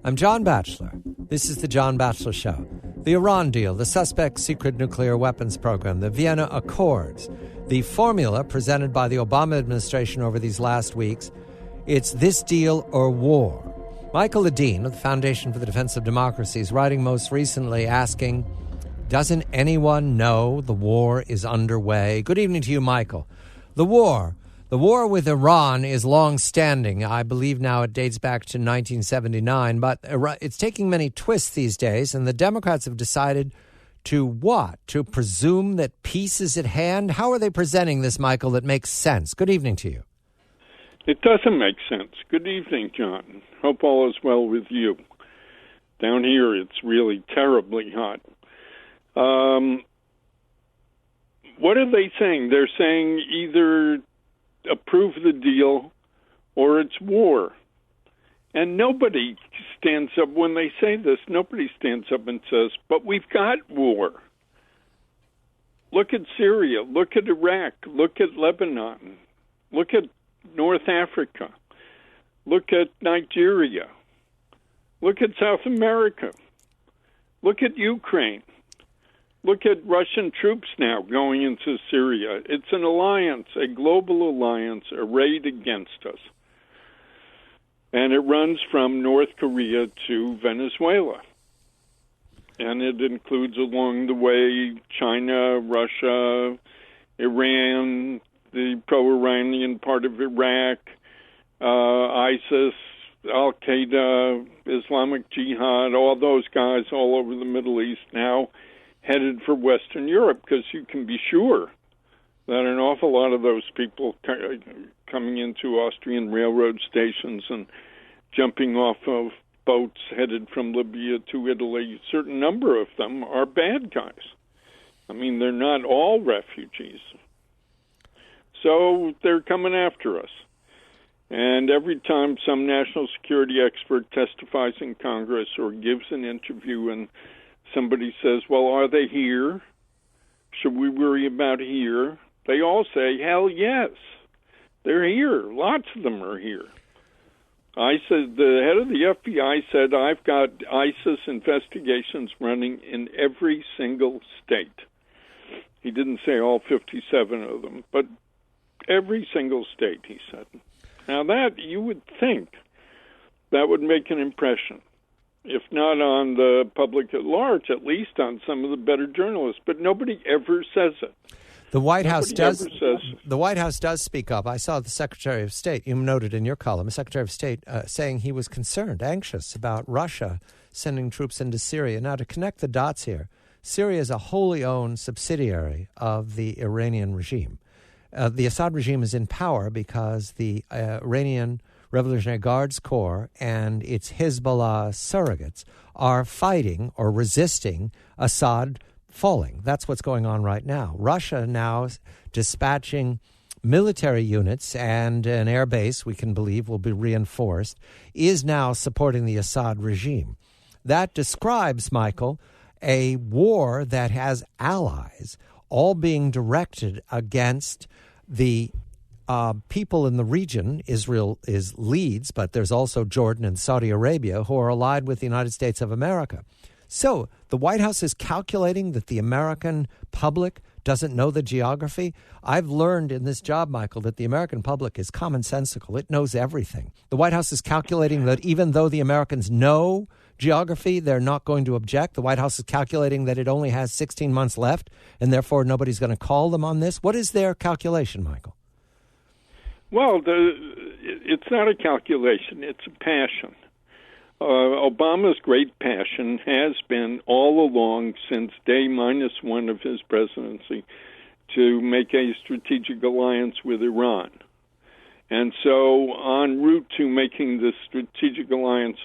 I'm John Batchelor. This is the John Batchelor Show. The Iran deal, the suspect's secret nuclear weapons program, the Vienna Accords, the formula presented by the Obama administration over these last weeks, it's this deal or war. Michael Ledeen of the Foundation for the Defense of Democracy is writing most recently asking, doesn't anyone know the war is underway? Good evening to you, Michael. The war with Iran is long-standing. I believe now it dates back to 1979, but it's taking many twists these days, and the Democrats have decided to what? To presume that peace is at hand? How are they presenting this, Michael, that makes sense? Good evening to you. It doesn't make sense. Good evening, John. Hope all is well with you. Down here, it's really terribly hot. What are they saying? They're saying either approve the deal or it's war. And nobody stands up when they say this. Nobody stands up and says, but we've got war. Look at Syria. Look at Iraq. Look at Lebanon. Look at North Africa. Look at Nigeria. Look at South America. Look at Ukraine. Look at Russian troops now going into Syria. It's an alliance, a global alliance arrayed against us. And it runs from North Korea to Venezuela. And it includes along the way China, Russia, Iran, the pro-Iranian part of Iraq, ISIS, Al-Qaeda, Islamic Jihad, all those guys all over the Middle East now headed for Western Europe, because you can be sure that an awful lot of those people coming into Austrian railroad stations and jumping off of boats headed from Libya to Italy, a certain number of them are bad guys. I mean, they're not all refugees. So they're coming after us. And every time some national security expert testifies in Congress or gives an interview and somebody says, well, are they here? Should we worry about here? They all say, hell yes, they're here. Lots of them are here. The head of the FBI said, I've got ISIS investigations running in every single state. He didn't say all 57 of them, but every single state, he said. Now that, you would think that would make an impression, if not on the public at large, at least on some of the better journalists. But nobody ever says it. The White House does speak up. I saw the Secretary of State, you noted in your column, the Secretary of State saying he was concerned, anxious about Russia sending troops into Syria. Now, to connect the dots here, Syria is a wholly owned subsidiary of the Iranian regime. The Assad regime is in power because the Iranian Revolutionary Guards Corps and its Hezbollah surrogates are fighting or resisting Assad falling. That's what's going on right now. Russia now dispatching military units and an air base, we can believe, will be reinforced, is now supporting the Assad regime. That describes, Michael, a war that has allies all being directed against the people in the region. Israel leads, but there's also Jordan and Saudi Arabia who are allied with the United States of America. So the White House is calculating that the American public doesn't know the geography. I've learned in this job, Michael, that the American public is commonsensical. It knows everything. The White House is calculating that even though the Americans know geography, they're not going to object. The White House is calculating that it only has 16 months left, and therefore nobody's going to call them on this. What is their calculation, Michael? Well, it's not a calculation. It's a passion. Obama's great passion has been all along since day -1 of his presidency to make a strategic alliance with Iran. And so en route to making this strategic alliance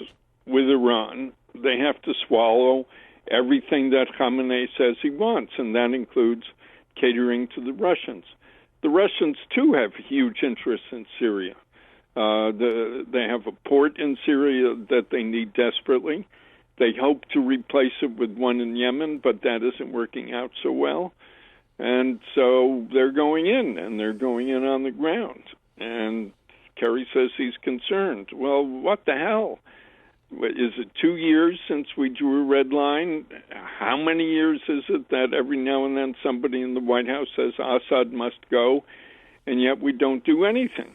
with Iran, they have to swallow everything that Khamenei says he wants, and that includes catering to the Russians. The Russians, too, have huge interests in Syria. They have a port in Syria that they need desperately. They hope to replace it with one in Yemen, but that isn't working out so well. And so they're going in, and they're going in on the ground. And Kerry says he's concerned. Well, what the hell? Is it 2 years since we drew a red line? How many years is it that every now and then somebody in the White House says Assad must go, and yet we don't do anything?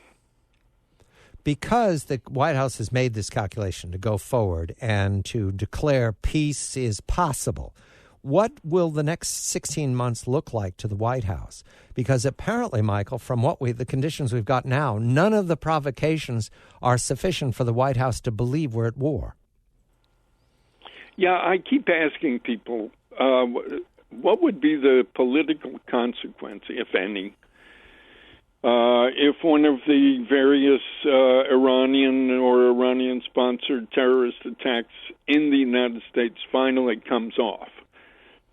Because the White House has made this calculation to go forward and to declare peace is possible, what will the next 16 months look like to the White House? Because apparently, Michael, from the conditions we've got now, none of the provocations are sufficient for the White House to believe we're at war. Yeah, I keep asking people, what would be the political consequence, if any, if one of the various Iranian or Iranian-sponsored terrorist attacks in the United States finally comes off?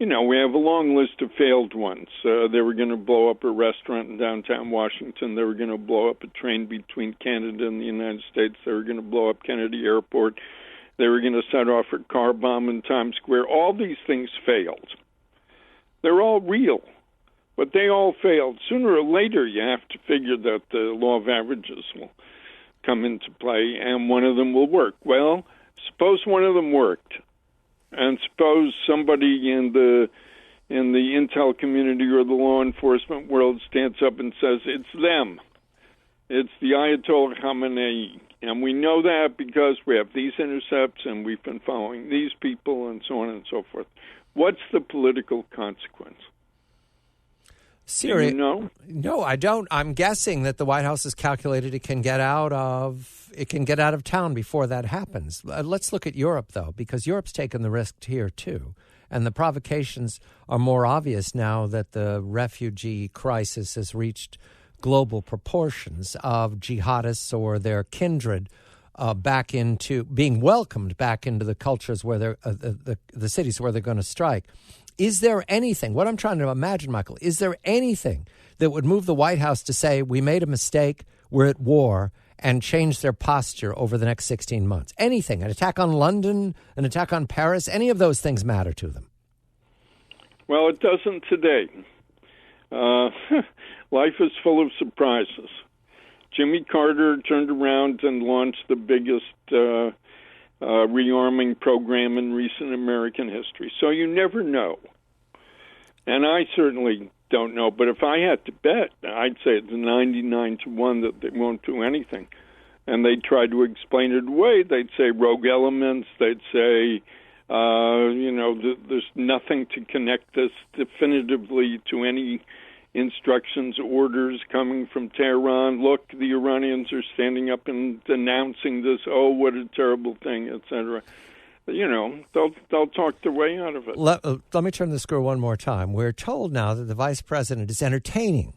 You know, we have a long list of failed ones. They were going to blow up a restaurant in downtown Washington. They were going to blow up a train between Canada and the United States. They were going to blow up Kennedy Airport. They were going to set off a car bomb in Times Square. All these things failed. They're all real, but they all failed. Sooner or later, you have to figure that the law of averages will come into play, and one of them will work. Well, suppose one of them worked. And suppose somebody in the intel community or the law enforcement world stands up and says, it's them. It's the Ayatollah Khamenei. And we know that because we have these intercepts and we've been following these people and so on and so forth. What's the political consequence? Syria. Do you know? No, I don't. I'm guessing that the White House has calculated it can get out of town before that happens. Let's look at Europe, though, because Europe's taken the risk here, too. And the provocations are more obvious now that the refugee crisis has reached global proportions of jihadists or their kindred back into being welcomed back into the cultures where they're the cities where they're going to strike. Is there anything, what I'm trying to imagine, Michael, is there anything that would move the White House to say, we made a mistake, we're at war, and change their posture over the next 16 months? Anything, an attack on London, an attack on Paris, any of those things matter to them? Well, it doesn't today. Life is full of surprises. Jimmy Carter turned around and launched the biggest rearming program in recent American history. So you never know. And I certainly don't know. But if I had to bet, I'd say it's 99-1 that they won't do anything. And they'd try to explain it away. They'd say rogue elements. They'd say, there's nothing to connect this definitively to any instructions, orders coming from Tehran. Look, the Iranians are standing up and denouncing this. Oh, what a terrible thing, etc. You know, they'll talk their way out of it. Let me turn the screw one more time. We're told now that the vice president is entertaining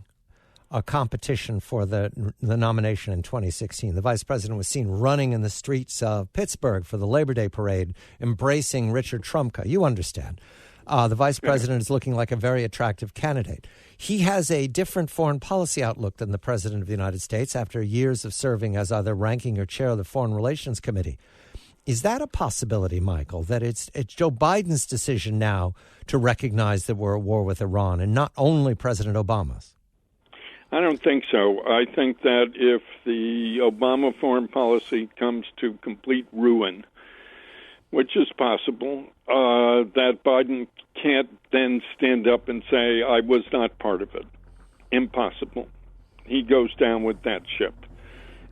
a competition for the nomination in 2016. The vice president was seen running in the streets of Pittsburgh for the Labor Day parade, embracing Richard Trumka. You understand. The vice president is looking like a very attractive candidate. He has a different foreign policy outlook than the president of the United States after years of serving as either ranking or chair of the Foreign Relations Committee. Is that a possibility, Michael, that it's Joe Biden's decision now to recognize that we're at war with Iran and not only President Obama's? I don't think so. I think that if the Obama foreign policy comes to complete ruin, which is possible, that Biden can't then stand up and say, I was not part of it. Impossible. He goes down with that ship.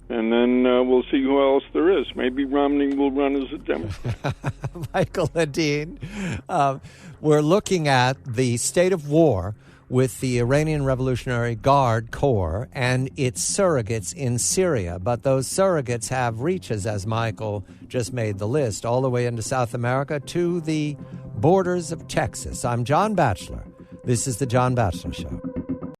And then we'll see who else there is. Maybe Romney will run as a Democrat. Michael Ledeen, we're looking at the state of war with the Iranian Revolutionary Guard Corps and its surrogates in Syria. But those surrogates have reaches, as Michael just made the list, all the way into South America to the borders of Texas. I'm John Batchelor. This is The John Batchelor Show.